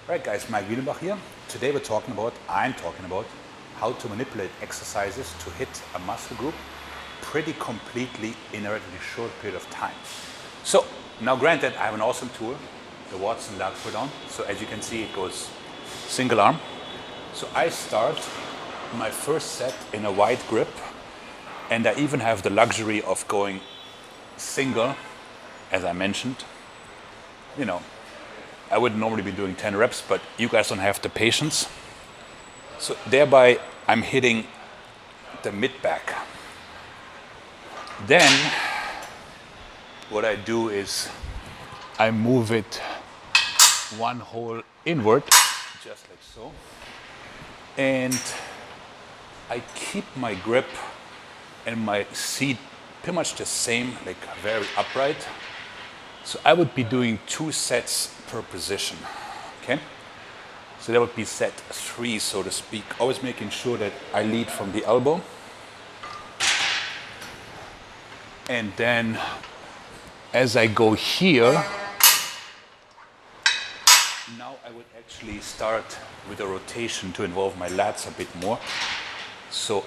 Right guys, Maik Wiedenbach here. Today I'm talking about how to manipulate exercises to hit a muscle group pretty completely in a relatively short period of time. So now granted, I have an awesome tool, the Watson lat pull down. So as you can see, it goes single arm. So I start my first set in a wide grip, and I even have the luxury of going single, as I mentioned. You know, I would normally be doing 10 reps, but you guys don't have the patience. So thereby, I'm hitting the mid-back. Then, what I do is I move it one hole inward, just like so. And I keep my grip and my seat pretty much the same, like very upright. So I would be doing 2 sets per position, okay? So that would be set 3, so to speak. Always making sure that I lead from the elbow. And then as I go here, now I would actually start with a rotation to involve my lats a bit more. So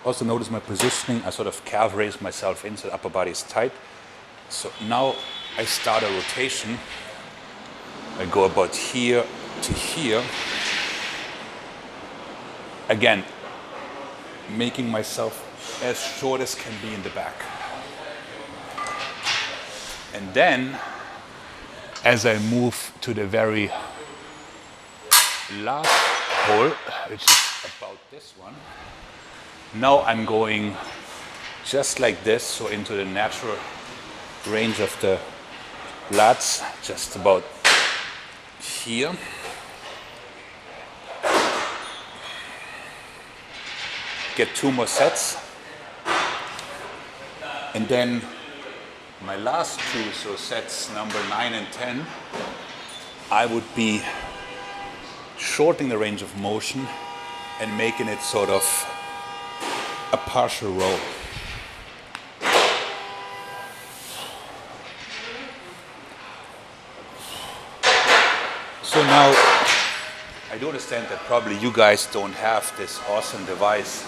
also notice my positioning, I sort of calf raise myself in so the upper body is tight. So now I start a rotation. I go about here to here. Again, making myself as short as can be in the back. And then, as I move to the very last hole, which is about this one, now I'm going just like this, so into the natural range of the lats, just about here. Get 2 more sets. And then my last 2, so sets number 9 and 10, I would be shortening the range of motion and making it sort of a partial roll. So now, I do understand that probably you guys don't have this awesome device,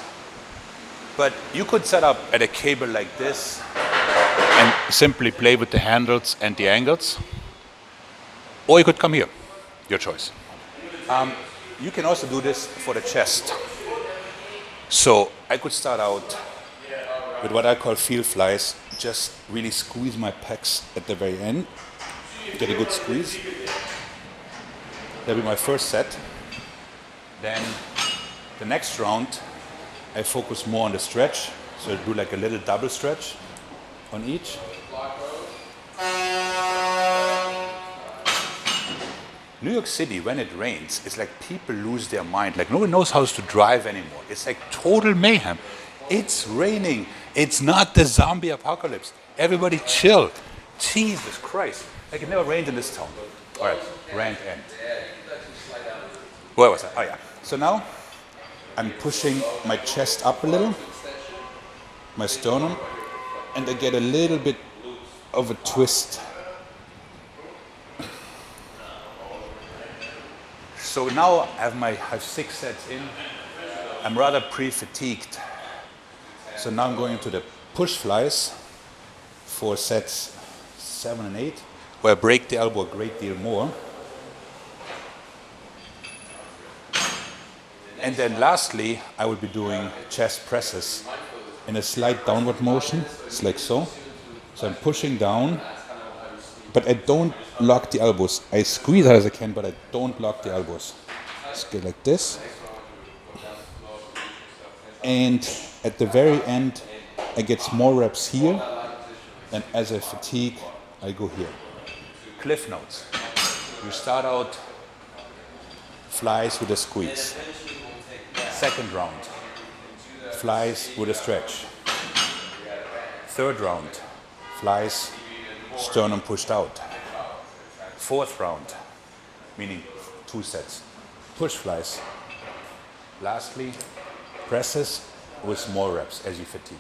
but you could set up at a cable like this and simply play with the handles and the angles, or you could come here, your choice. You can also do this for the chest. So I could start out with what I call field flies, just really squeeze my pecs at the very end, get a good squeeze. That'll be my first set. Then the next round, I focus more on the stretch. So I do like a little double stretch on each. New York City, when it rains, it's like people lose their mind. Like nobody knows how to drive anymore. It's like total mayhem. It's raining. It's not the zombie apocalypse. Everybody chill. Jesus Christ. Like it never rained in this town. All right, rant end. Where was I? Oh yeah. So now I'm pushing my chest up a little, my sternum, and I get a little bit of a twist. So now I have 6 sets in. I'm rather pre-fatigued. So now I'm going into the push flies for sets 7 and 8, where I break the elbow a great deal more. And then lastly, I will be doing chest presses in a slight downward motion. It's like so. So I'm pushing down, but I don't lock the elbows. I squeeze hard as I can, but I don't lock the elbows. Just get like this. And at the very end, I get more reps here. And as I fatigue, I go here. Cliff notes. You start out flies with a squeeze. Second round, flies with a stretch. Third round, flies, sternum pushed out. Fourth round, meaning 2 sets, push flies. Lastly, presses with more reps as you fatigue.